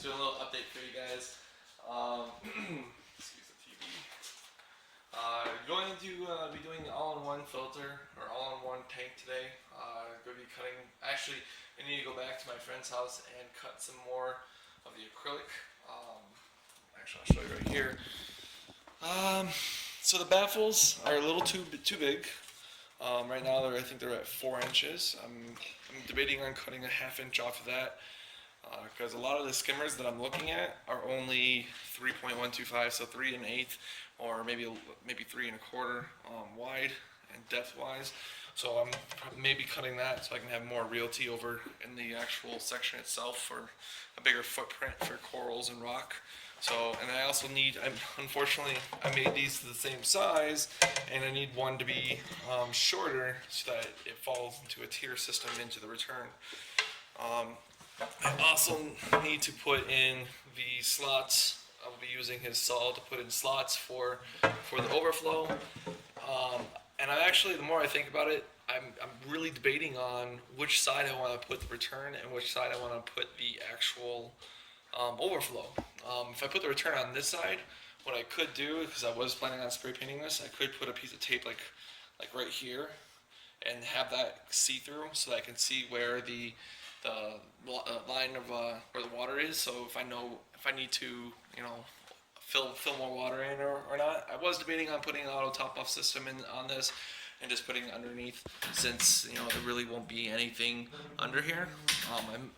Just doing a little update for you guys. Excuse the TV. Going to be doing the all-in-one filter or all-in-one tank today. Going to be cutting. Actually, I need to go back to my friend's house and cut some more of the acrylic. Actually, I'll show you right here. So the baffles are a little too big. Right now, I think they're at 4 inches. I'm debating on cutting a 1/2 inch off of that because a lot of the skimmers that I'm looking at are only 3.125, so 3 1/8, or maybe 3 1/4 wide and depth wise. So I'm maybe cutting that so I can have more realty over in the actual section itself for a bigger footprint for corals and rock. So, and I also need, unfortunately, I made these to the same size, and I need one to be shorter so that it falls into a tier system into the return. I also need to put in the slots. I'll be using his saw to put in slots for the overflow. And I actually, the more I think about it, I'm really debating on which side I want to put the return and which side I want to put the actual overflow. If I put the return on this side, what I could do, because I was planning on spray painting this, I could put a piece of tape like right here and have that see through so that I can see where the line of where the water is. So if I need to, fill more water in or not. I was debating on putting an auto top off system in on this and just putting it underneath, since there really won't be anything under here.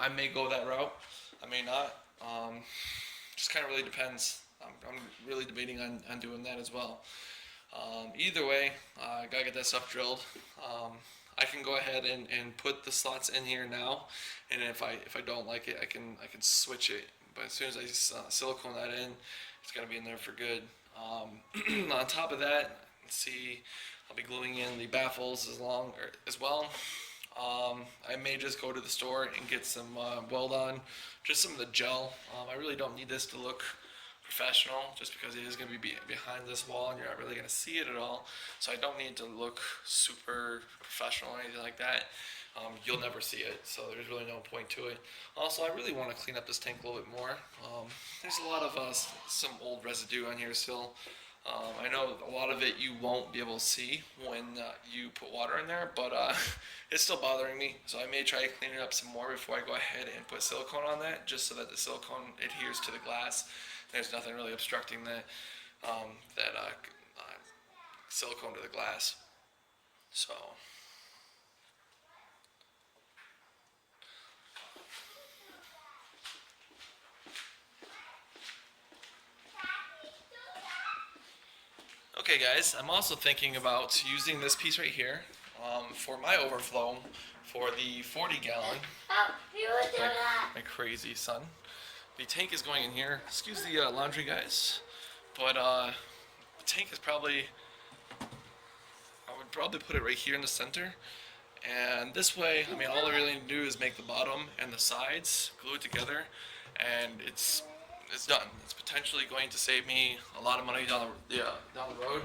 I may go that route. I may not. Just kind of really depends. I'm really debating on doing that as well. Either way, I gotta get that stuff drilled. I can go ahead and put the slots in here now, and if I don't like it, I can switch it. But as soon as I silicone that in, it's gonna be in there for good. On top of that, let's see, I'll be gluing in the baffles as well. I may just go to the store and get some Welded, just some of the gel. I really don't need this to look professional, just because it is going to be behind this wall and you're not really going to see it at all. So I don't need to look super professional or anything like that. You'll never see it, so there's really no point to it. Also, I really want to clean up this tank a little bit more. There's a lot of some old residue on here still. I know a lot of it you won't be able to see when you put water in there, but it's still bothering me. So I may try cleaning up some more before I go ahead and put silicone on that, just so that the silicone adheres to the glass. There's nothing really obstructing that silicone to the glass. So. Okay guys, I'm also thinking about using this piece right here for my overflow for the 40 gallon. My crazy son. The tank is going in here. Excuse the laundry guys, but the tank is probably, I would probably put it right here in the center. And this way, all I really need to do is make the bottom and the sides, glue it together, and it's done. It's potentially going to save me a lot of money down the road.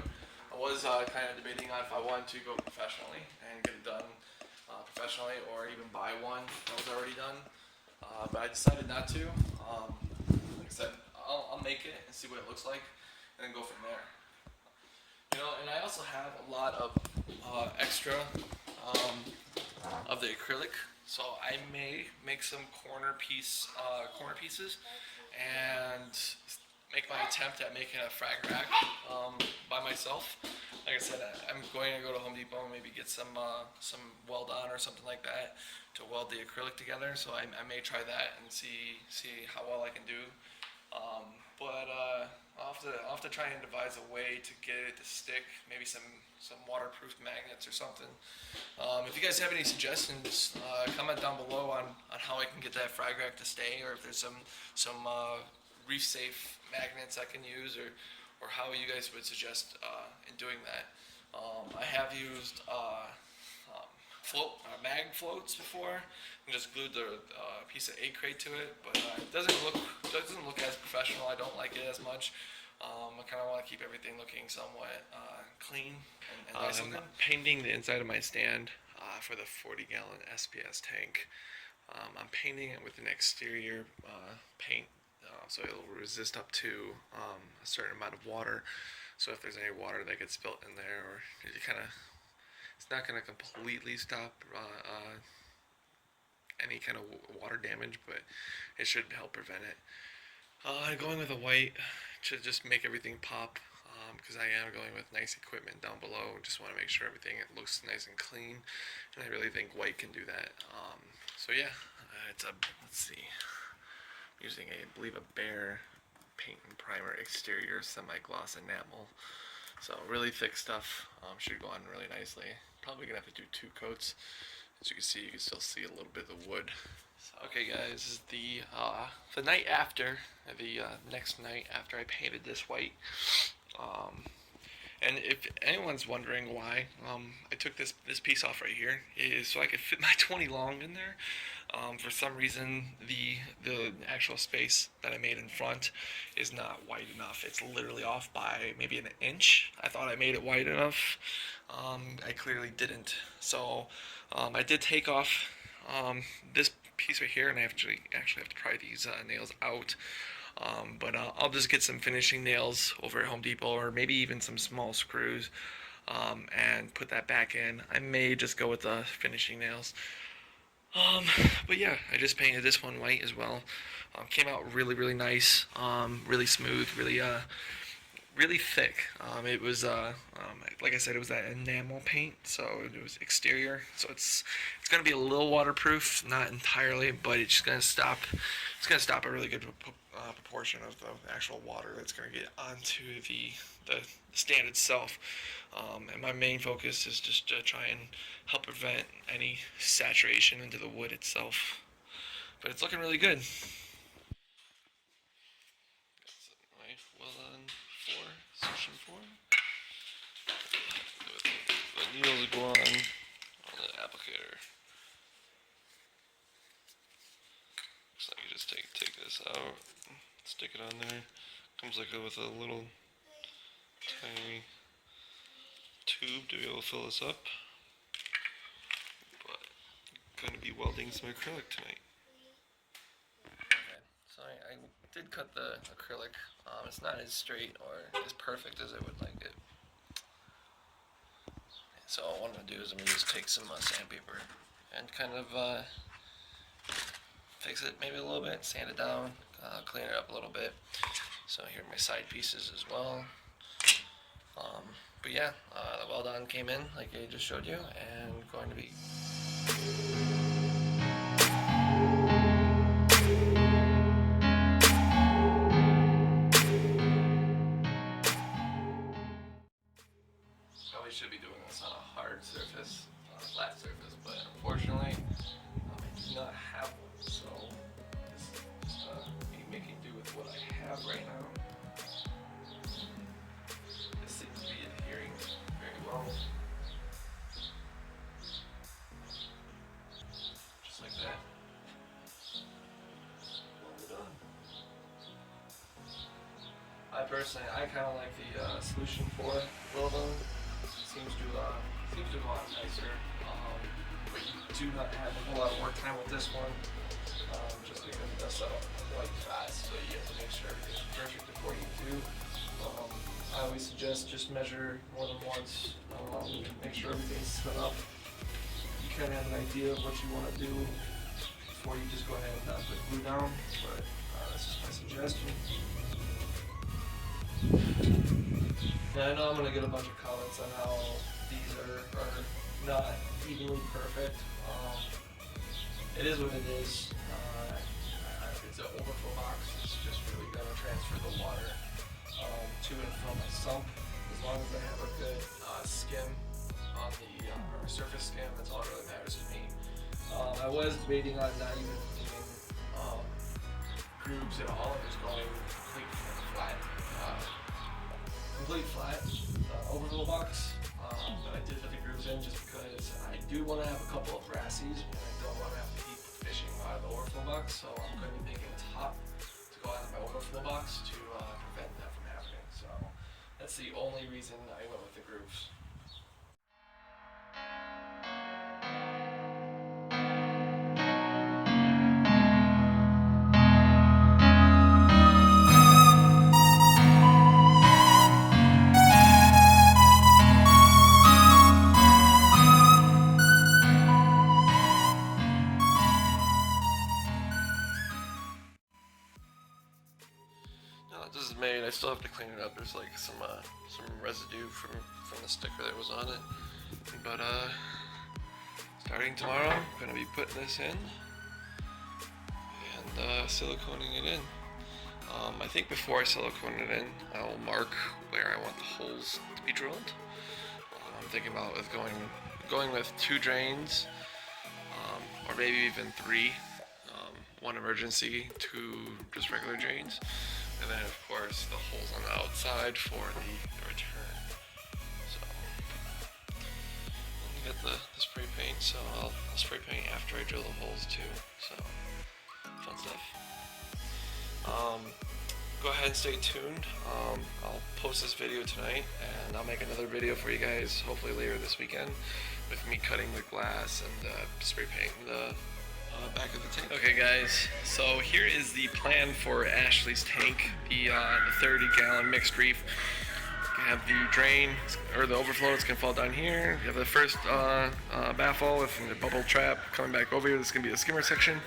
I was kind of debating on if I wanted to go professionally and get it done professionally, or even buy one that was already done. But I decided not to. Like I said, I'll make it and see what it looks like, and then go from there. And I also have a lot of extra of the acrylic, so I may make some corner pieces and make my attempt at making a frag rack by myself. Like I said, I'm going to go to Home Depot and maybe get some Welded or something like that to weld the acrylic together. So I may try that and see how well I can do. But I'll have to try and devise a way to get it to stick. Maybe some waterproof magnets or something. If you guys have any suggestions, comment down below on how I can get that frag rack to stay, or if there's some reef safe magnets I can use, or how you guys would suggest in doing that. I have used mag floats before and just glued the piece of acrylic to it, but it doesn't look as professional. I don't like it as much. I kind of want to keep everything looking somewhat clean and nice. I'm painting the inside of my stand for the 40-gallon SPS tank. I'm painting it with an exterior paint so it'll resist up to a certain amount of water. So if there's any water that gets spilt in there, or you kind of, it's not going to completely stop any kind of water damage, but it should help prevent it. Going with a white to just make everything pop, because I am going with nice equipment down below. Just want to make sure everything looks nice and clean, and I really think white can do that. So yeah, it's a, let's see, I'm using I believe a Bear paint and primer exterior semi-gloss enamel. So really thick stuff, should go on really nicely. Probably gonna have to do 2 coats. As you can see, you can still see a little bit of the wood. So, okay guys, this is the night after, the next night after I painted this white. And if anyone's wondering why I took this piece off right here, is so I could fit my 20 long in there. For some reason, the actual space that I made in front is not wide enough. It's literally off by maybe an inch. I thought I made it wide enough. I clearly didn't. So I did take off this piece right here, and I actually have to pry these nails out. But I'll just get some finishing nails over at Home Depot, or maybe even some small screws, and put that back in. I may just go with the finishing nails. But yeah, I just painted this one white as well. Came out really, really nice, really smooth, really thick. It was like I said, it was that enamel paint, so it was exterior. So it's gonna be a little waterproof, not entirely, but it's gonna stop. It's gonna stop a really good proportion of the actual water that's gonna get onto the stand itself. And my main focus is just to try and help prevent any saturation into the wood itself. But it's looking really good. Welded 4, section 4. The needles go on the applicator. Looks like you just take this out, stick it on there. Comes like with a little tiny tube to be able to fill this up. But I'm going to be welding some acrylic tonight. Okay, so I did cut the acrylic. It's not as straight or as perfect as I would like it. So what I'm going to do is I'm going to just take some sandpaper and kind of fix it maybe a little bit, sand it down, clean it up a little bit. So here are my side pieces as well. But yeah, the Welded came in like I just showed you, and going to be probably should be doing this on a hard surface, on a flat surface, but unfortunately I do not have one, so just me making do with what I have right now. This seems to be adhering very well. Just like that. Well done. I personally, I kind of like the solution for Welded. Seems to go on nicer, but you do not have a whole lot of work time with this one, just because it does settle quite fast, so you have to make sure everything's perfect before you do. I always suggest just measure more than once, make sure everything's set up. You kind of have an idea of what you want to do before you just go ahead and put glue down, but that's just my suggestion. Yeah, I know I'm going to get a bunch of comments on how these are not evenly perfect. It is what it is. It's an overflow box. It's just really going to transfer the water to and from my sump. As long as I have a good skim on the surface skim, that's all that really matters to me. I was debating on not even putting grooves at all. I'm just going complete flat overflow box, but I did put the grooves in just because I do want to have a couple of brassies, and I don't want to have to keep fishing out of the overflow box, so I'm going to be making a top to go out of my overflow box to prevent that from happening. So that's the only reason I went with the grooves. This is made. I still have to clean it up. There's like some residue from the sticker that was on it. But starting tomorrow, I'm gonna be putting this in and siliconing it in. I think before I silicone it in, I'll mark where I want the holes to be drilled. I'm thinking about going with 2 drains, or maybe even 3. 1 emergency, 2 just regular drains, and then of course the holes on the outside for the return. So let me get the spray paint, so I'll spray paint after I drill the holes too, so fun stuff. Go ahead and stay tuned. I'll post this video tonight, and I'll make another video for you guys hopefully later this weekend with me cutting the glass and spray painting the back of the tank. Okay guys, so here is the plan for Ashley's tank, the 30-gallon mixed reef. You have the drain, or the overflow, it's going to fall down here. You have the first baffle with the bubble trap coming back over here. This is going to be the skimmer section.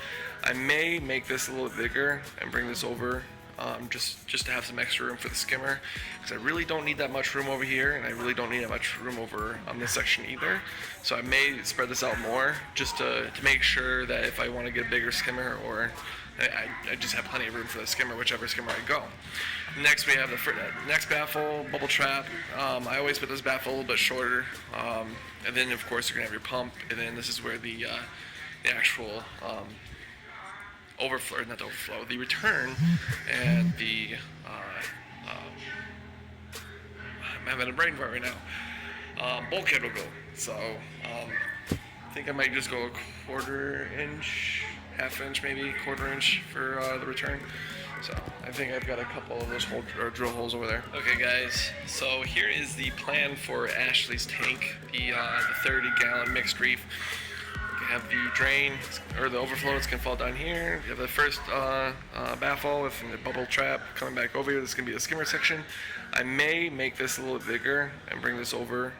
I may make this a little bigger and bring this over just to have some extra room for the skimmer, because I really don't need that much room over here, and I really don't need that much room over on this section either. So I may spread this out more just to make sure that if I want to get a bigger skimmer, or I just have plenty of room for the skimmer, whichever skimmer I go. Next we have the next baffle, bubble trap. I always put this baffle a little bit shorter, and then of course you're gonna have your pump, and then this is where the actual overflow, not the overflow, the return and the I'm having a brain fart right now. Bulkhead will go. So I think I might just go a 1/4 inch, 1/2 inch, maybe 1/4 inch for the return. So I think I've got a couple of those drill holes over there. Okay guys, so here is the plan for Ashley's tank, the 30-gallon mixed reef. You have the drain, or the overflow, it's going to fall down here. You have the first baffle with the bubble trap coming back over here. This is going to be the skimmer section. I may make this a little bigger and bring this over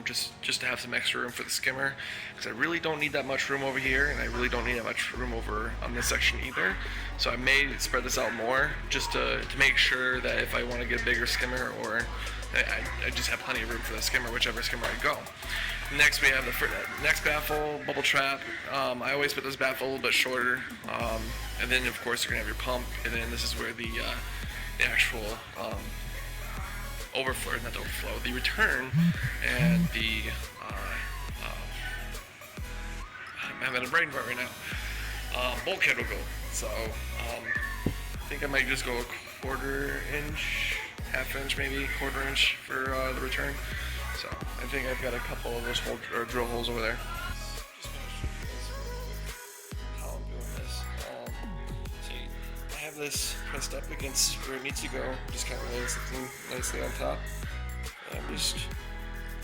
just to have some extra room for the skimmer, because I really don't need that much room over here, and I really don't need that much room over on this section either. So I may spread this out more just to make sure that if I want to get a bigger skimmer, or I just have plenty of room for the skimmer, whichever skimmer I go. Next we have the next baffle, bubble trap. I always put this baffle a little bit shorter, and then of course you're gonna have your pump, and then this is where the actual overflow, not the overflow, the return and the I'm having a brain fart right now. Bulkhead will go. So I think I might just go a 1/4 inch, 1/2 inch, maybe 1/4 inch for the return. So I think I've got a couple of those drill holes over there. Just gonna show you guys how I'm doing this. See, I have this pressed up against where it needs to go. Just kind of lays something nicely on top. And I'm just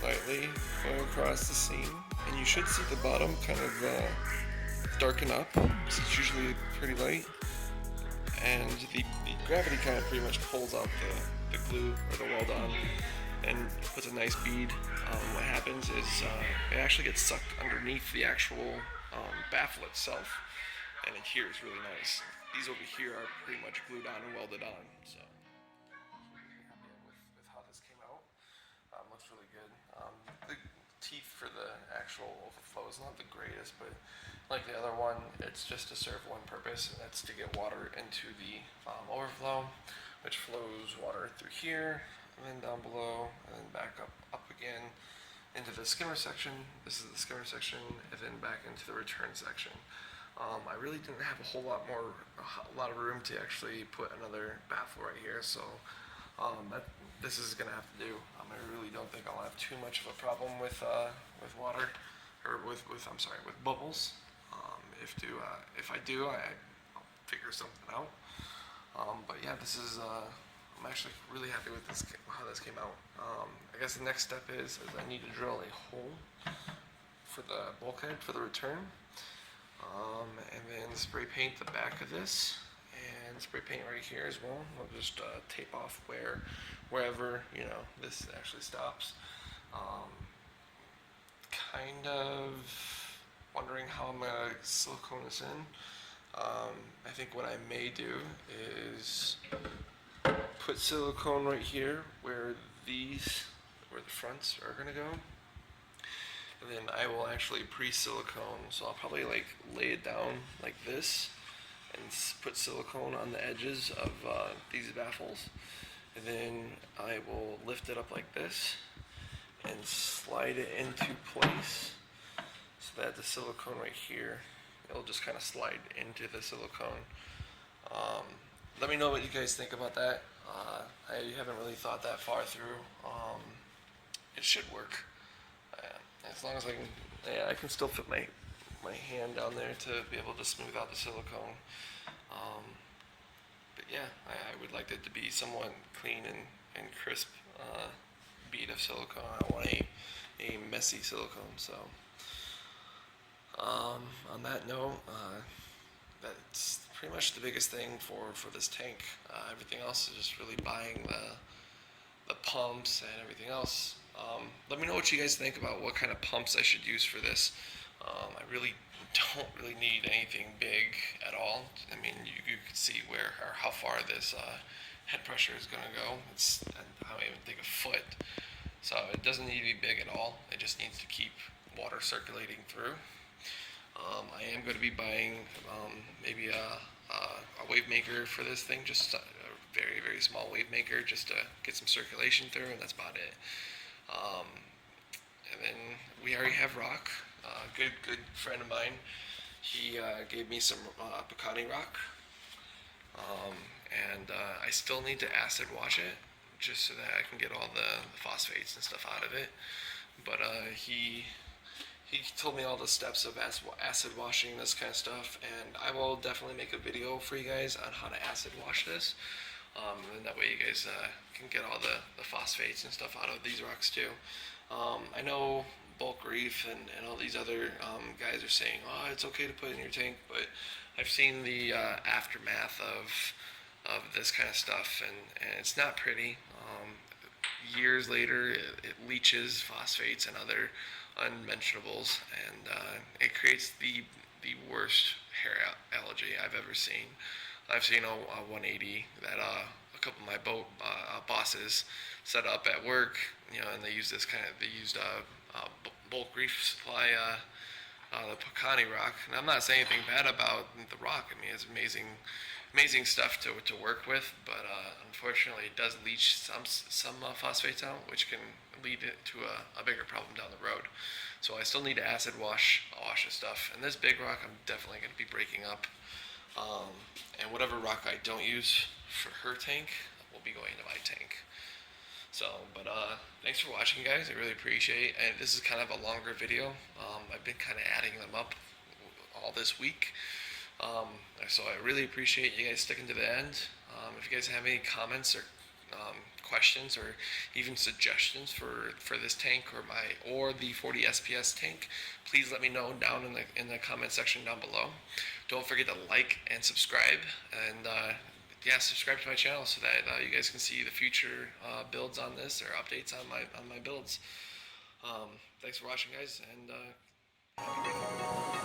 lightly going across the seam, and you should see the bottom kind of darken up. It's usually pretty light, and the gravity kind of pretty much pulls out the glue or the weld on and puts a nice bead. What happens is it actually gets sucked underneath the actual baffle itself, and it here is really nice. These over here are pretty much glued on and welded on, so pretty happy with how this came out. Looks really good. The teeth for the actual overflow is not the greatest, but like the other one, it's just to serve one purpose, and that's to get water into the overflow, which flows water through here, and then down below, and then back up again into the skimmer section. This is the skimmer section, and then back into the return section. I really didn't have a lot of room to actually put another baffle right here, so this is gonna have to do. I really don't think I'll have too much of a problem with water, or with bubbles. If I do, I'll figure something out. But yeah, this is. I'm actually really happy with this, how this came out. I guess the next step is I need to drill a hole for the bulkhead for the return, and then spray paint the back of this, and spray paint right here as well. I'll just tape off wherever this actually stops. Kind of wondering how I'm gonna silicone this in. I think what I may do is put silicone right here where the fronts are gonna go. And then I will actually pre-silicone, so I'll probably like lay it down like this and put silicone on the edges of these baffles. And then I will lift it up like this and slide it into place so that the silicone right here, it'll just kind of slide into the silicone. Let me know what you guys think about that. I haven't really thought that far through. It should work. As long as I can, yeah, I can still fit my hand down there to be able to smooth out the silicone. But yeah, I would like it to be somewhat clean and crisp bead of silicone. I don't want a messy silicone. So on that note, that's pretty much the biggest thing for this tank. Everything else is just really buying the pumps and everything else. Let me know what you guys think about what kind of pumps I should use for this. I really don't really need anything big at all. I mean, you can see where or how far this head pressure is going to go. It's, I don't even think a foot. So it doesn't need to be big at all. It just needs to keep water circulating through. I am going to be buying maybe a wave maker for this thing, just a very, very small wave maker just to get some circulation through, and that's about it. And then we already have rock. Good friend of mine, he gave me some pecani rock, and I still need to acid wash it just so that I can get all the phosphates and stuff out of it. But he told me all the steps of acid washing this kind of stuff, and I will definitely make a video for you guys on how to acid wash this. And that way you guys can get all the phosphates and stuff out of these rocks too. I know Bulk Reef and all these other guys are saying, oh, it's okay to put in your tank, but I've seen the aftermath of this kind of stuff, and it's not pretty. Years later, it leaches phosphates and other unmentionables, and it creates the worst hair algae I've ever seen. I've seen a 180 that a couple of my boat bosses set up at work, and they used Bulk Reef supply the Pecani rock. And I'm not saying anything bad about the rock. I mean, it's amazing stuff to work with, but unfortunately it does leach some phosphates out, which can lead to a bigger problem down the road. So I still need to acid wash this stuff. And this big rock I'm definitely going to be breaking up. And whatever rock I don't use for her tank will be going to my tank. So, but thanks for watching, guys. I really appreciate it. And this is kind of a longer video. I've been kind of adding them up all this week. So I really appreciate you guys sticking to the end. If you guys have any comments or questions or even suggestions for this tank or the 40 SPS tank, please let me know down in the comment section down below. Don't forget to like and subscribe, and subscribe to my channel so that you guys can see the future builds on this or updates on my builds. Thanks for watching, guys, and have a great day.